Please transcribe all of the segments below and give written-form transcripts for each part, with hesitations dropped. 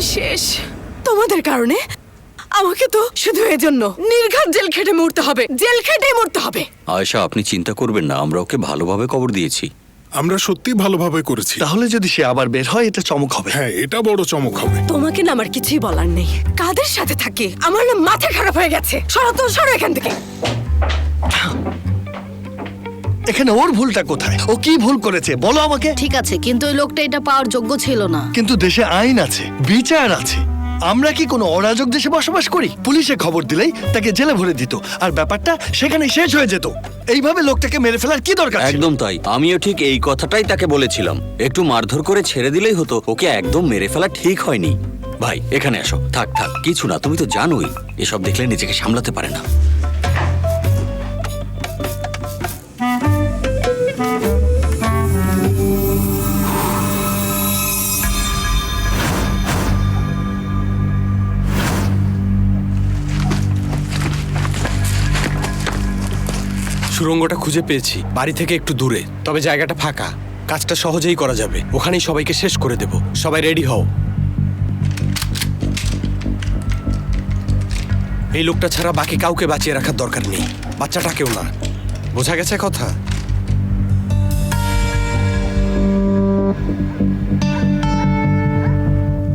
আমি শেষ তোমাদের কারণে। আমাকে তো শুধু এজন্য নির্ঘাত জেল খেটে মরতে হবে, জেল খেটেই মরতে হবে। আয়েশা, আপনি চিন্তা করবেন না, আমরা ওকে ভালোভাবে কবর দিয়েছি। আমরা সত্যি ভালোভাবে করেছি। তাহলে যদি সে আবার বের হয় এটা চমক হবে। হ্যাঁ, এটা বড় চমক হবে। তোমাকে না আমার কিছুই বলার নেই। কাদের সাথে থাকি আমার না মাথা খারাপ হয়ে গেছে। সরো তো, সরো এখান থেকে। এখানে ওর ভুলটা কোথায়? ও কি ভুল করেছে বলো আমাকে। ঠিক আছে, কিন্তু ওই লোকটা এটা পাওয়ার যোগ্য ছিল না। কিন্তু দেশে আইন আছে, বিচার আছে। আমরা কি কোনো অরাজক দেশে বসবাস করি? পুলিশে খবর দিলেই তাকে জেলে ভরে দিত, আর ব্যাপারটা সেখানে শেষ হয়ে যেত। এইভাবে লোকটাকে মেরে ফেলার কি দরকার ছিল? একদম তাই, আমিও ঠিক এই কথাটাই তাকে বলেছিলাম। একটু মারধর করে ছেড়ে দিলেই হতো, ওকে একদম মেরে ফেলা ঠিক হয়নি। ভাই এখানে আসো। থাক থাক, কিছু না, তুমি তো জানোই এসব দেখলে নিজেকে সামলাতে পারে না। সুড়ঙ্গটা খুঁজে পেয়েছি, বাড়ি থেকে একটু দূরে, তবে জায়গাটা ফাঁকা। কাজটা সহজেই করা যাবে, ওখানেই সবাইকে শেষ করে দেব। সবাই রেডি হও। এই লোকটা ছাড়া বাকি কাউকে বাঁচিয়ে রাখার দরকার নেই, বাচ্চাটাকেও না। বোঝা গেছে কথা?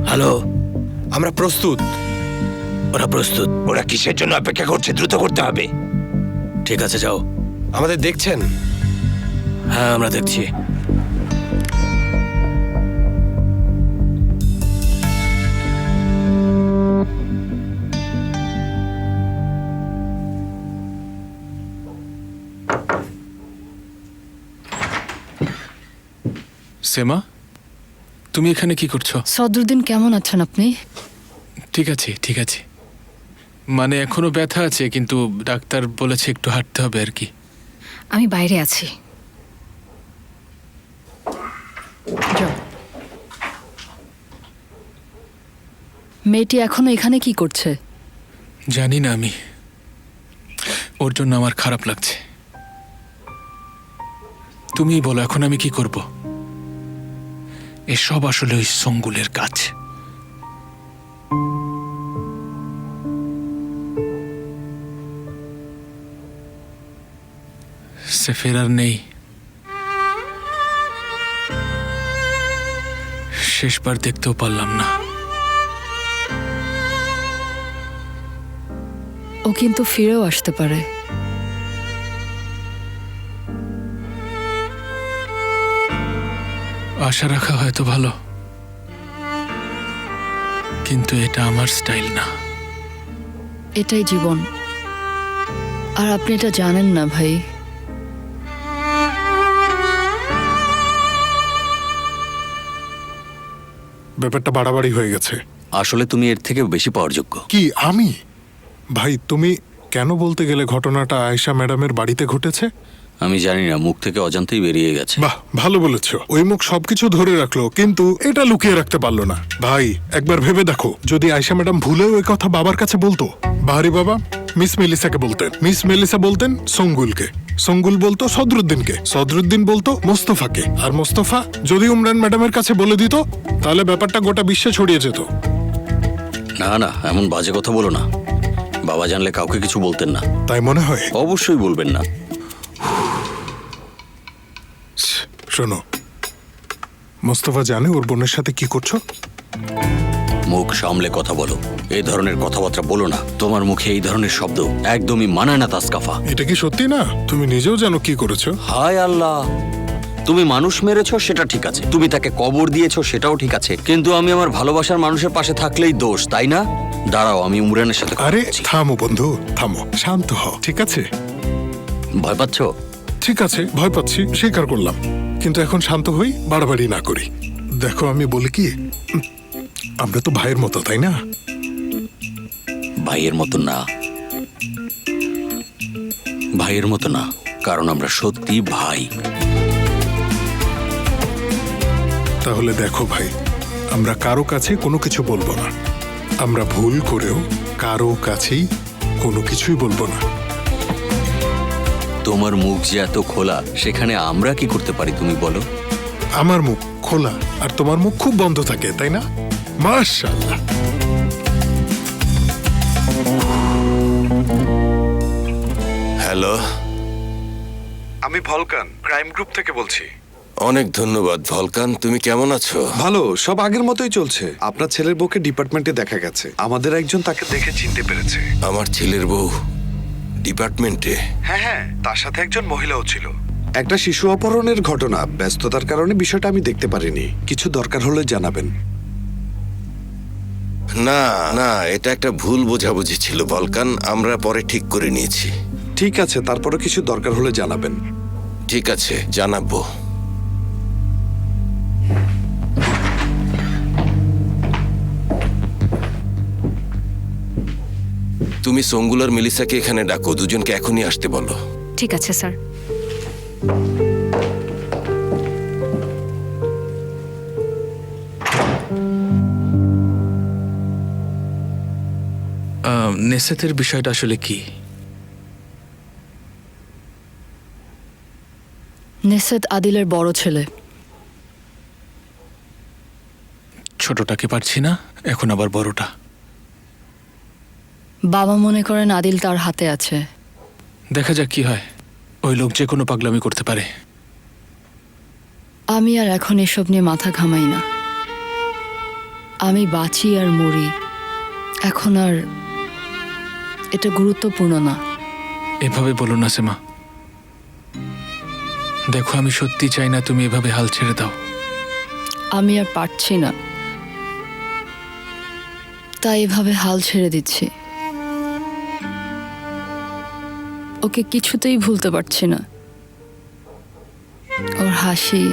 হ্যালো, আমরা প্রস্তুত। ওরা প্রস্তুত? ওরা কিসের জন্য অপেক্ষা করছে? দ্রুত করতে হবে। ঠিক আছে, যাও। আমাদের দেখছেন? হ্যাঁ, আমরা দেখছি। সেমা, তুমি এখানে কি করছো? সদরুদ্দিন, কেমন আছেন আপনি? ঠিক আছে, ঠিক আছে। মানে এখনো ব্যথা আছে, কিন্তু ডাক্তার বলেছে একটু হাঁটতে হবে আর কি। আমি বাইরে আছি। যাও। মেয়েটি এখনো এখানে কি করছে? জানি না আমি, ওর জন্য আমার খারাপ লাগছে। তুমিই বলো এখন আমি কি করব? এসব আসলে ওই সঙ্গুলের কাজ। সে ফেরার নেই। শেষবার দেখতেও পারলাম না। ও কিন্তু ফিরেও আসতে পারে। আশা রাখা হয়তো ভালো, কিন্তু এটা আমার স্টাইল না। এটাই জীবন, আর আপনি এটা জানেন না ভাই। ব্যাপারটা বাড়াবাড়ি হয়ে গেছে। আসলে তুমি এর থেকে বেশি পাওয়ার যোগ্য। কি আমি? ভাই, তুমি কেন বলতে গেলে ঘটনাটা আয়েশা ম্যাডামের বাড়িতে ঘটেছে? আমি জানি না, মুখ থেকে অজান্তেই বেরিয়ে গেছে। বাহ, ভালো বলেছ। ওই মুখ সবকিছু ধরে রাখলো, কিন্তু এটা লুকিয়ে রাখতে পারলো না। ভাই, একবার ভেবে দেখো, যদি আয়েশা ম্যাডাম ভুলেও ওই কথা বাবার কাছে বলতো। বাহারি বাবা মিস মেলিসাকে বলতেন, মিস মেলিসা বলতেন সঙ্গুলকে, সঙ্গুল বলতো সদরুদ্দিনকে, সদরুদ্দিন বলতো মোস্তফাকে, আর মোস্তফা যদি উমরান ম্যাডামের কাছে বলে দিত, তাহলে ব্যাপারটা গোটা বিশ্বে ছড়িয়ে যেত। না না, এমন বাজে কথা বলো না। বাবা জানলে কাউকে কিছু বলতেন না। তাই মনে হয়? অবশ্যই বলবেন না। শোনো, মোস্তফা জানে ওর বোনের সাথে কি করছো? মুখ সামলে কথা বলো। এই ধরনের কথাবার্তা বলো না। তোমার মুখে এই ধরনের শব্দ একদমই মানায় না তাসকাফা। এটা কি সত্যি না? তুমি নিজেও জানো কি করেছো। হায় আল্লাহ, তুমি মানুষ মেরেছো সেটা ঠিক আছে, তুমি তাকে কবর দিয়েছো সেটাও ঠিক আছে, কিন্তু আমি আমার ভালোবাসার মানুষের পাশে থাকলেই দোষ, তাই না? দাঁড়াও, আমি উমরানের সাথে কথা আরে বলছি। থামো বন্ধু, থামো, শান্ত হও, ঠিক আছে? ভয় পাচ্ছ? ঠিক আছে, ভয় পাচ্ছি, স্বীকার করলাম, কিন্তু এখন শান্ত হই, বাড়াবাড়ি না করি। দেখো, আমি বলি কি, আমরা তো ভাইয়ের মতো, তাই না? ভাইয়ের মতো না, ভাইয়ের মতো না, কারণ আমরা সত্যি ভাই। তাহলে দেখো ভাই, আমরা কারো কাছে কোনো কিছু বলবো না। আমরা ভুল করেও কারো কাছেই কোনো কিছুই বলবো না। তোমার মুখ যে এত খোলা, সেখানে আমরা কি করতে পারি তুমি বলো? আমার মুখ খোলা আর তোমার মুখ খুব বন্ধ থাকে, তাই না? মাশাআল্লাহ। হ্যালো, আমি ভলকান ক্রাইম গ্রুপ থেকে বলছি। অনেক ধন্যবাদ ভলকান। তুমি কেমন আছো? ভালো, সব আগের মতোই চলছে। আপনার ছেলের বউকে ডিপার্টমেন্টে দেখা গেছে। আমাদের একজন তাকে দেখে চিনতে পেরেছে। আমার ছেলের বউ ডিপার্টমেন্টে? হ্যাঁ হ্যাঁ, তার সাথে একজন মহিলাও ছিল। একটা শিশু অপহরণের ঘটনা। ব্যস্ততার কারণে বিষয়টা আমি দেখতে পারিনি। কিছু দরকার হলে জানাবেন। না না, এটা একটা ভুল বোঝাবুঝি ছিল ভলকান। আমরা পরে ঠিক করে নিয়েছি। ঠিক আছে, তারপরে কিছু দরকার হলে জানাবেন। ঠিক আছে, জানাবো। তুমি সঙ্গুলার মিলিসাকে এখানে ডাকো, দুজনকে এখনই আসতে বলো। ঠিক আছে স্যার। নেসেতের বিষয়টা আসলে কি? নেসেত আদিলের বড় ছেলে। ছোটটাকে পারছি না, এখন আবার বড়টা। বাবা মনে করেন আদিল তার হাতে আছে। দেখা যাক কি হয়। ওই লোক যে কোনো পাগলামি করতে পারে। আমি আর এখন এসব নিয়ে মাথা ঘামাই না। আমি বাঁচি আর মরি, এখন আর এটা গুরুত্বপূর্ণ না। এভাবে বলো না সেমা। দেখো, আমি সত্যি চাই না তুমি এভাবে হাল ছেড়ে দাও। আমি আর পারছি না, তাই এভাবে হাল ছেড়ে দিচ্ছি। ওকে কিছুতেই ভুলতে পারছি না। ওর হাসি,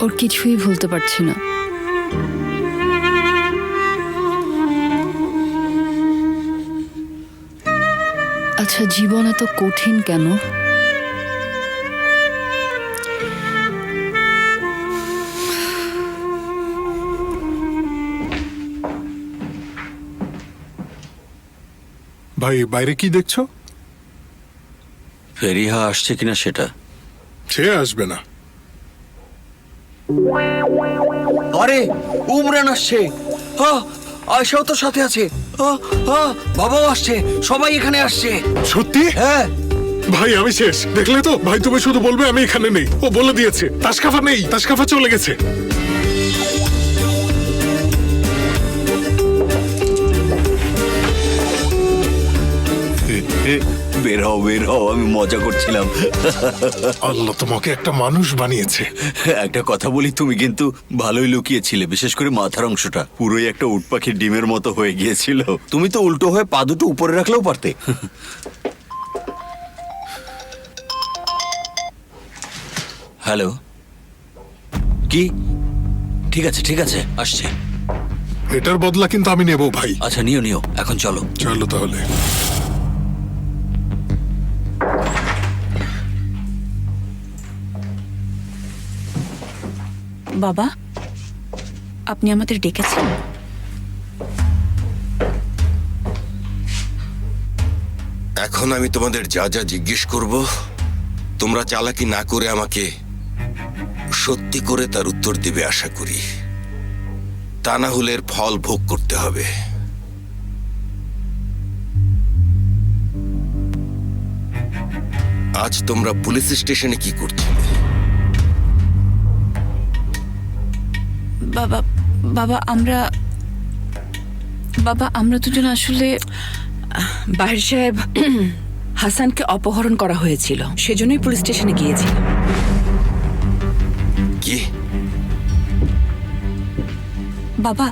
ওর কিছুই ভুলতে পারছি না। আচ্ছা, জীবন এত কঠিন কেন? ভাই, বাইরে কি দেখছো? ফেরিহা আসছে কিনা সেটা। সে আসবে না। আরে উমরান আসছে। আয়শাও তো সাথে আছে। বাবাও আসছে, সবাই এখানে আসছে। সত্যি? হ্যাঁ। ভাই আমি শেষ, দেখলে তো? ভাই তুমি শুধু বলবে আমি এখানে নেই। ও বলে দিয়েছে তাসকাফা নেই, তাসকাফা চলে গেছে। বের হও বের হও, আমি মজা করছিলাম। আল্লাহ তোমাকে একটা মানুষ বানিয়েছে। একটা কথা বলি, তুমি কিন্তু ভালোই লুকিয়েছিলে, বিশেষ করে মাথার অংশটা পুরোই একটা উট পাখির ডিমের মতো হয়ে গিয়েছিল। তুমি তো উল্টো হয়ে পা দুটো উপরে রাখলেও পারতে। হ্যালো, কি? ঠিক আছে আসছে। এটার বদলা কিন্তু আমি নেব ভাই। আচ্ছা নিও নিও, এখন চলো। চলো তাহলে। বাবা, আপনি আমাদের ডেকেছেন? এখন আমি তোমাদের যা যা জিজ্ঞেস করব, তোমরা চালাকি না করে আমাকে সত্যি করে তার উত্তর দিবে আশা করি। তা না হলে এর ফল ভোগ করতে হবে। আজ তোমরা পুলিশ স্টেশনে কি করছিলে? বাবা বাবা আমরা দুজন আসলে বাহির সাহেব, হাসানকে অপহরণ করা হয়েছিল, সেজন্যই পুলিশ স্টেশনে গিয়েছিলাম। কি? বাবা,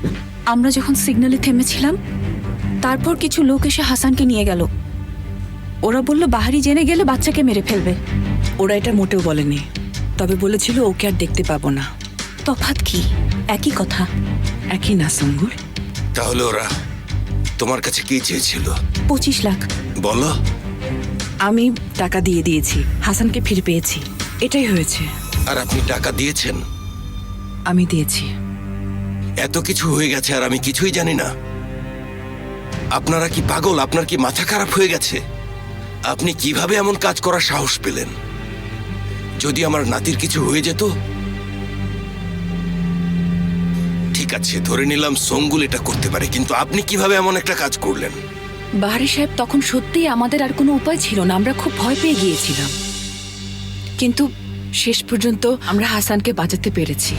আমরা যখন সিগন্যালে থেমেছিলাম, তারপর কিছু লোক এসে হাসানকে নিয়ে গেল। ওরা বলল বাহারি জেনে গেলে বাচ্চাকে মেরে ফেলবে। ওরা এটা মোটেও বলেনি, তবে বলেছিল ওকে আর দেখতে পাবো না। তফাৎ কি? একই কথা। একই না সঙ্গুল। তাহলে ওরা তোমার কাছে কি চেয়েছিল? 25 লাখ। বলো। আমি টাকা দিয়ে দিয়েছি, হাসানকে ফিরে পেয়েছি, এটাই হয়েছে। আর আপনি টাকা দিয়েছেন? আমি দিয়েছি। এত কিছু হয়ে গেছে আর আমি কিছুই জানি না? আপনারা কি পাগল? আপনার কি মাথা খারাপ হয়ে গেছে? আপনি কিভাবে এমন কাজ করার সাহস পেলেন? যদি আমার নাতির কিছু হয়ে যেত? ঠিক আছে, ধরে নিলাম সঙ্গুল এটা করতে পারে, কিন্তু আপনি কিভাবে এমন একটা কাজ করলেন? বাহারি সাহেব, তখন সত্যিই আমাদের আর কোনো উপায় ছিল না, আমরা খুব ভয় পেয়ে গিয়েছিলাম, কিন্তু শেষ পর্যন্ত আমরা হাসানকে বাঁচাতে পেরেছি।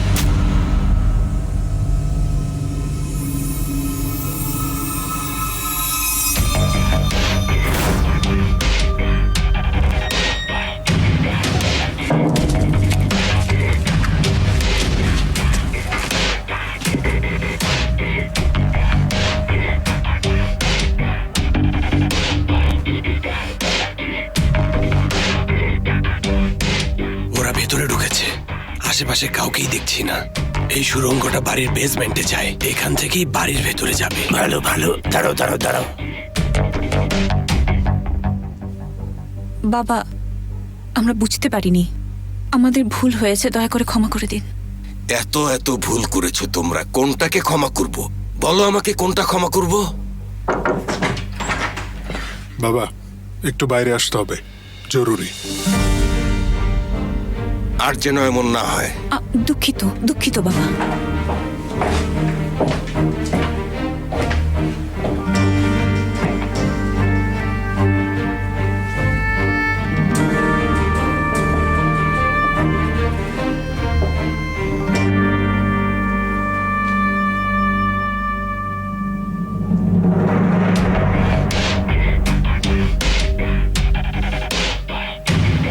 ওরা ভেতরে ঢুকেছে, আশেপাশে কাউকেই দেখছি না। এই সুড়ঙ্গটা বাড়ির বেসমেন্টে যায়, এখান থেকেই বাড়ির ভেতরে যাবে। ভালো ভালো, দাঁড়াও দাঁড়াও দাঁড়াও। বাবা, আমরা বুঝতে পারিনি, আমাদের ভুল হয়েছে, দয়া করে ক্ষমা করে দিন। এত এত ভুল করেছো তোমরা, কোনটাকে ক্ষমা করব? বলো আমাকে, কোনটা ক্ষমা করব? বাবা, একটু বাইরে আসতে হবে, জরুরি। আর যেন এমন না হয়। দুঃখিত দুঃখিত বাবা।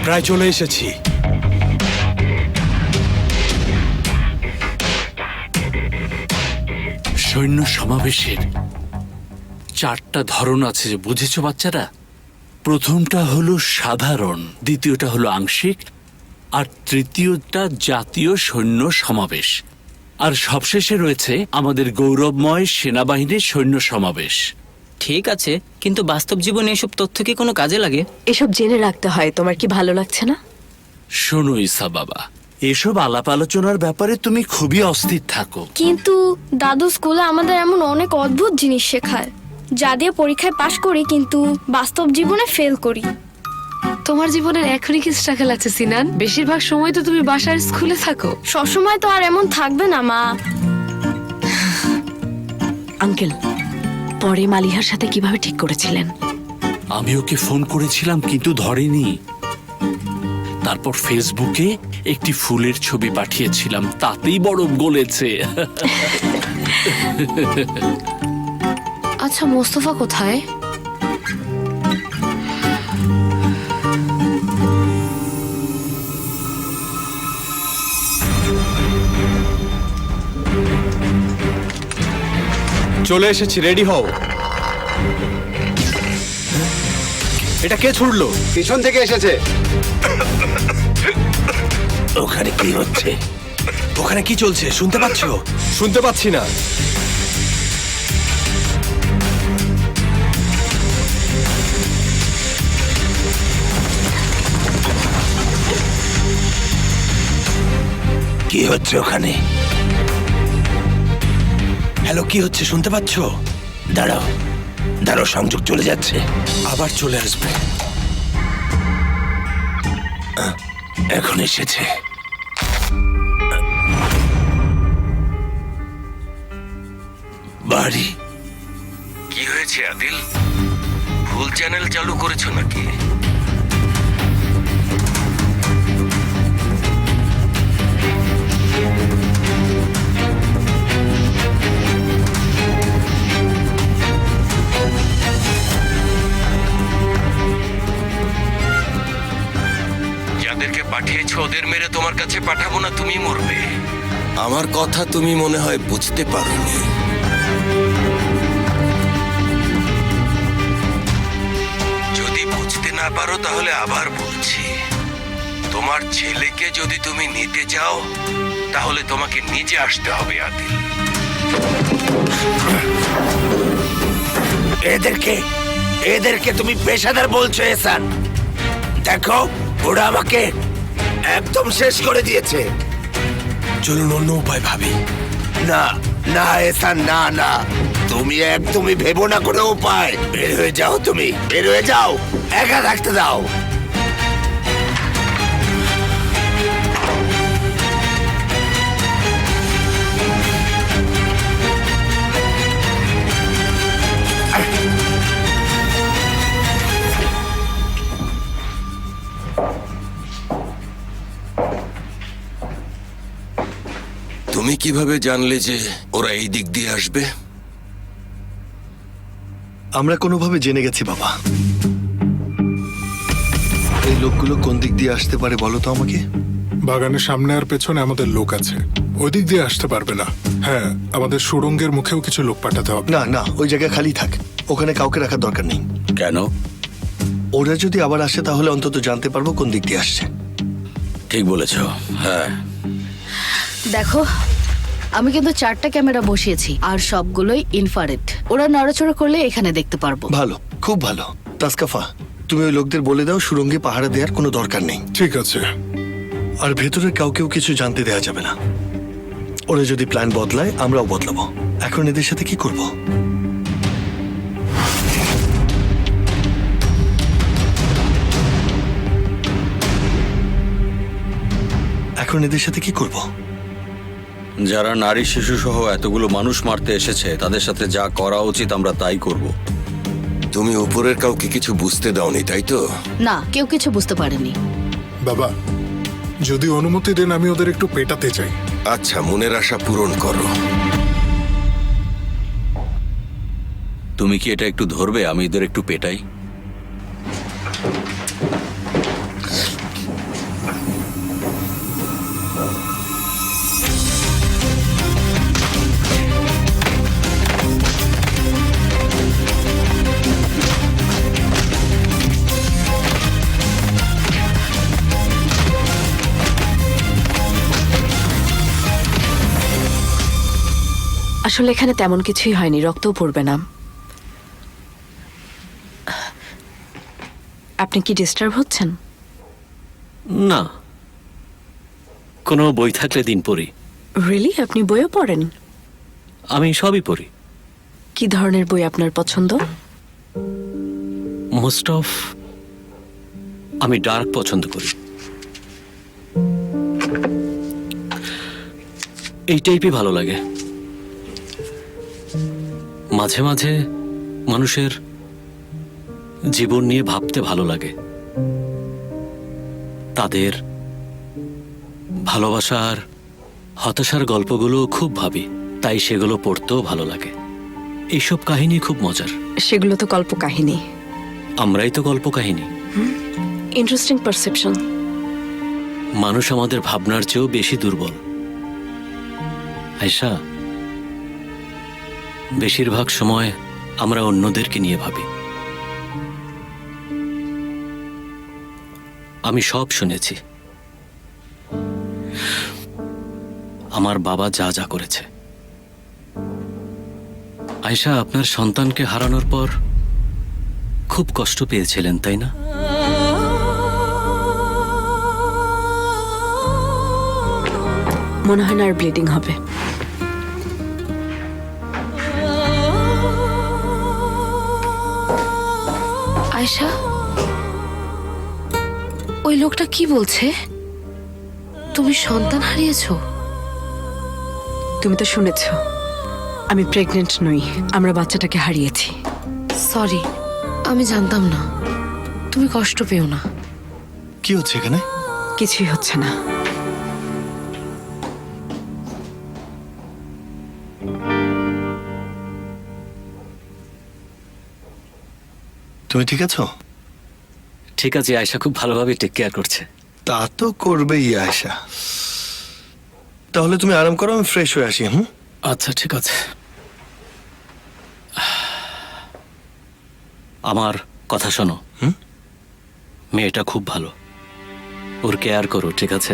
প্রায় চলে এসেছি। সৈন্য সমাবেশের 4টা ধরন আছে, যে বুঝেছো বাচ্চারা? প্রথমটা হলো সাধারণ, দ্বিতীয়টা হলো আংশিক, আর তৃতীয়টা জাতীয় সৈন্য সমাবেশ, আর সবশেষে রয়েছে আমাদের গৌরবময় সেনাবাহিনীর সৈন্য সমাবেশ। ঠিক আছে, কিন্তু বাস্তব জীবনে এসব তথ্য কি কোনো কাজে লাগে? এসব জেনে রাখতে হয়, তোমার কি ভালো লাগছে না? শোনো ইসা বাবা, এসব আলাপ আলোচনার ব্যাপারে তুমি খুবই অস্থির থাকো। কিন্তু দাদু স্কুলে আমাদের এমন অনেক অদ্ভুত জিনিস শেখায়, যা দিয়ে পরীক্ষায় পাশ করি কিন্তু বাস্তব জীবনে ফেল করি। তোমার জীবনের এখনই কি স্ট্রাগল আছে সিনান? বেশিরভাগ সময় তো তুমি বাসার স্কুলে থাকো। সবসময় তো আর এমন থাকবে না মা। আঙ্কেল, পরে মালিহার সাথে কিভাবে ঠিক করেছিলেন? আমি ওকে ফোন করেছিলাম কিন্তু ধরেনি। তারপর ফেসবুকে একটি ফুলের ছবি পাঠিয়েছিলাম, তাতেই বরফ গলেছে। আচ্ছা, মোস্তফা কোথায়? চলে এসেছি, রেডি হও। এটা কে ছুড়লো? পিছন থেকে এসেছে। ওখানে কি হচ্ছে? ওখানে কি চলছে শুনতে পাচ্ছ? শুনতে পাচ্ছি না। কি হচ্ছে ওখানে? হ্যালো, কি হচ্ছে শুনতে পাচ্ছ? দাঁড়াও দাঁড়াও, সংযোগ চলে যাচ্ছে, আবার চলে আসবে। এখন এসেছে। বাড়ি। কি হয়েছে আদিল? ভুল চ্যানেল চালু করেছো নাকি? যাদেরকে পাঠিয়েছো ওদের মেরে তোমার কাছে পাঠাবো না, তুমি মরবে। আমার কথা তুমি মনে হয় বুঝতে পারোনি। যদি বুঝতে না পারো তাহলে আবার বলছি, তোমার ছেলেকে যদি তুমি নিতে চাও তাহলে তোমাকে নিজে আসতে হবে আদিল। এদেরকে তুমি পেশাদার বলছো এহসান? দেখো, ওরা আমাকে একদম শেষ করে দিয়েছে। চলুন অন্য উপায় ভাবি। না না এহসান, না না, তুমি একদমই ভেবো না কোনো উপায়। বের হয়ে যাও, তুমি বের হয়ে যাও, একা থাকতে দাও। তুমি কিভাবে জানলে যে ওরা এই দিক দিয়ে আসবে? আমরা কোনোভাবে জেনে গেছি বাবা। এই লোকগুলো কোন দিক দিয়ে আসতে পারে বলো তো আমাকে। বাগানের সামনে আর পেছনে আমাদের লোক আছে, ওই দিক দিয়ে আসতে পারবে না। হ্যাঁ, আমাদের সুড়ঙ্গের মুখেও কিছু লোক পাঠাতে হবে। না না, ওই জায়গা খালি থাক, ওখানে কাউকে রাখার দরকার নেই। কেন? ওরা যদি আবার আসে তাহলে অন্তত জানতে পারবো কোন দিক দিয়ে আসছে। ঠিক বলেছ। হ্যাঁ, দেখো, আমি কিন্তু 4টা ক্যামেরা বসিয়েছি আর সবগুলোই ইনফ্রারেড। ওরা নড়াচড়া করলে এখানে দেখতে পারবো। ভালো, খুব ভালো। তাসকাফা, তুমি ওই লোকদের বলে দাও সুরঙ্গে পাহারা দেওয়ার কোনো দরকার নেই। ঠিক আছে। আর ভেতরে কাউকেও কিছু জানতে দেওয়া যাবে না। ওরা যদি প্ল্যান বদলায় আমরাও বদলাবো। এখন এদের সাথে কি করব? এখন এদের সাথে কি করব? যারা নারী শিশু সহ এতগুলো মানুষ মারতে এসেছে তাদের সাথে যা করা উচিত আমরা তাই করব। তুমি উপরের কাউকে কিছু বুঝতে দাওনি, তাই তো? না, কেউ কিছু বুঝতে পারেনি। বাবা, যদি অনুমতি দেন আমি ওদের একটু পেটাতে চাই। আচ্ছা, মনের আশা পূরণ করো। তুমি কি এটা একটু ধরবে? আমি এদের একটু পেটাই। আসলে এখানে তেমন কিছুই হয়নি, রক্তও পড়বে না। আপনি কি ডিস্টার্ব হচ্ছেন? না, কোনো বই থাকলে দিন পড়ি। রিয়েলি? আপনি বইও পড়েন? আমি সবই পড়ি। কি ধরনের বই আপনার পছন্দ? মোস্ট অফ আমি ডার্ক পছন্দ করি। এই টাইপই ভালো লাগে। মাঝে মাঝে মানুষের জীবন নিয়ে ভাবতে ভালো লাগে, তাদের ভালোবাসার হতাশার গল্পগুলো খুব ভাবি, তাই সেগুলো পড়তেও ভালো লাগে। এইসব কাহিনী খুব মজার। সেগুলো তো গল্প কাহিনী। আমরাই তো গল্প কাহিনী। Interesting perception. মানুষ আমাদের ভাবনার চেয়েও বেশি দুর্বল। আয়শা, বেশিরভাগ সময় আমরা অন্যদেরকে নিয়ে ভাবি। আমি সব শুনেছি, আমার বাবা যা যা করেছে। আয়শা, আপনার সন্তানকে হারানোর পর খুব কষ্ট পেয়েছিলেন, তাই না? মনে হয় না আর ব্লিডিং হবে। আয়শা, ওই লোকটা কি বলছে? তুমি সন্তান হারিয়েছো? তুমি তো শুনেছ আমি প্রেগনেন্ট নই, আমরা বাচ্চাটাকে হারিয়েছি। সরি, আমি জানতাম না। তুমি কষ্ট পেও না। কি হচ্ছে এখানে? কিছুই হচ্ছে না। তুমি ঠিক আছো? ঠিক আছে, আয়শা খুব ভালোভাবে টেক কেয়ার করছে। তা তো করবেই আয়শা। তাহলে তুমি আরাম করো, আমি ফ্রেশ হয়ে আসি। আচ্ছা, ঠিক আছে। আমার কথা শোনো। মেয়েটা খুব ভালো, ওর কেয়ার করো, ঠিক আছে?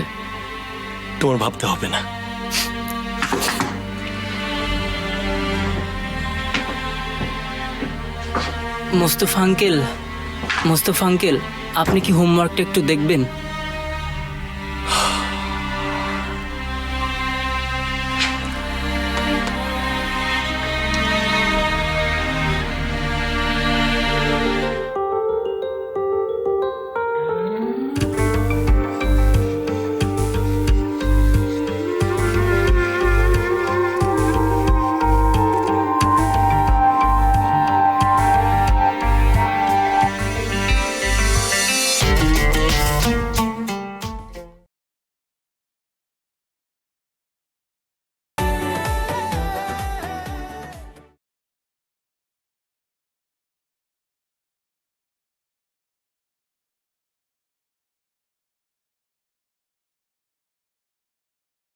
তোমার ভাবতে হবে না। মোস্তফা আঙ্কেল, আপনি কি হোমওয়ার্কটা একটু দেখবেন?